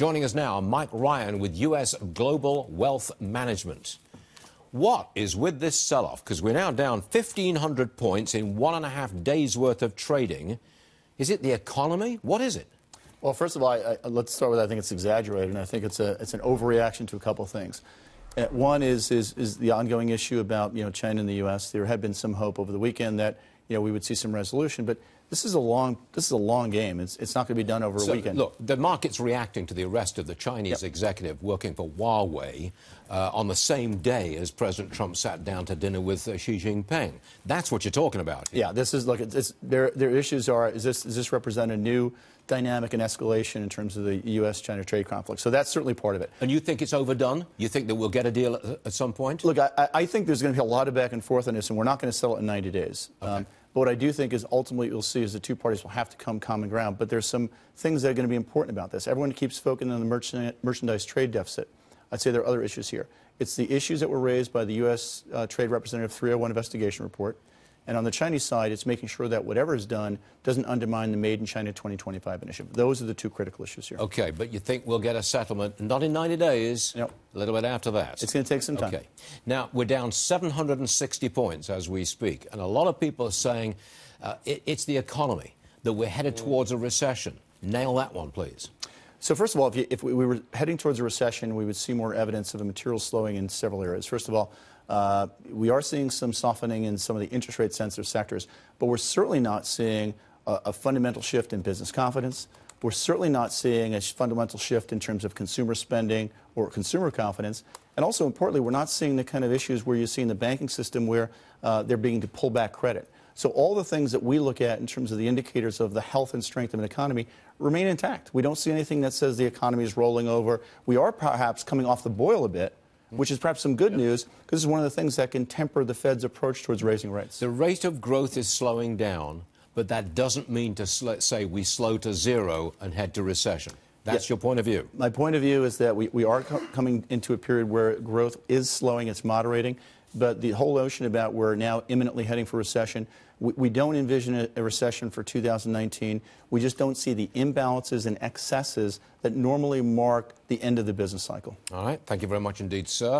Joining us now, Mike Ryan with U.S. Global Wealth Management. What is with this sell-off? Because we're now down 1,500 points in 1.5 days' worth of trading. Is it the economy? What is it? Well, first of all, let's start with I think it's exaggerated, and I think it's an overreaction to a couple of things. One is the ongoing issue about China and the U.S. There had been some hope over the weekend that we would see some resolution, but this is a long game. It's not going to be done over a weekend. Look, the market's reacting to the arrest of the Chinese executive working for Huawei on the same day as President Trump sat down to dinner with Xi Jinping. That's what you're talking about here. Yeah, this is their issues are does this represent a new dynamic and escalation in terms of the U.S.-China trade conflict? So that's certainly part of it. And you think it's overdone? You think that we'll get a deal at some point? Look, I think there's going to be a lot of back and forth on this, and we're not going to settle it in 90 days. Okay. But what I do think is ultimately you'll see is the two parties will have to come common ground. But there's some things that are going to be important about this. Everyone keeps focusing on the merchandise trade deficit. I'd say there are other issues here. It's the issues that were raised by the U.S. Trade Representative 301 investigation report. And on the Chinese side, it's making sure that whatever is done doesn't undermine the Made in China 2025 initiative. Those are the two critical issues here. Okay, but you think we'll get a settlement, not in 90 days, Nope. A little bit after that? It's going to take some time. Okay. Now, we're down 760 points as we speak, and a lot of people are saying it's the economy, that we're headed towards a recession. Nail that one, please. So first of all, if we were heading towards a recession, we would see more evidence of a material slowing in several areas. First of all, we are seeing some softening in some of the interest rate sensitive sectors, but we're certainly not seeing a fundamental shift in business confidence. We're certainly not seeing a fundamental shift in terms of consumer spending or consumer confidence. And also importantly, we're not seeing the kind of issues where you see in the banking system where they're beginning to pull back credit. So all the things that we look at in terms of the indicators of the health and strength of an economy remain intact. We don't see anything that says the economy is rolling over. We are perhaps coming off the boil a bit, which is perhaps some good news, because this is one of the things that can temper the Fed's approach towards raising rates. The rate of growth is slowing down, but that doesn't mean to say we slow to zero and head to recession. That's your point of view. My point of view is that we are coming into a period where growth is slowing, it's moderating, but the whole notion about we're now imminently heading for recession, we don't envision a recession for 2019. We just don't see the imbalances and excesses that normally mark the end of the business cycle. All right. Thank you very much indeed, sir.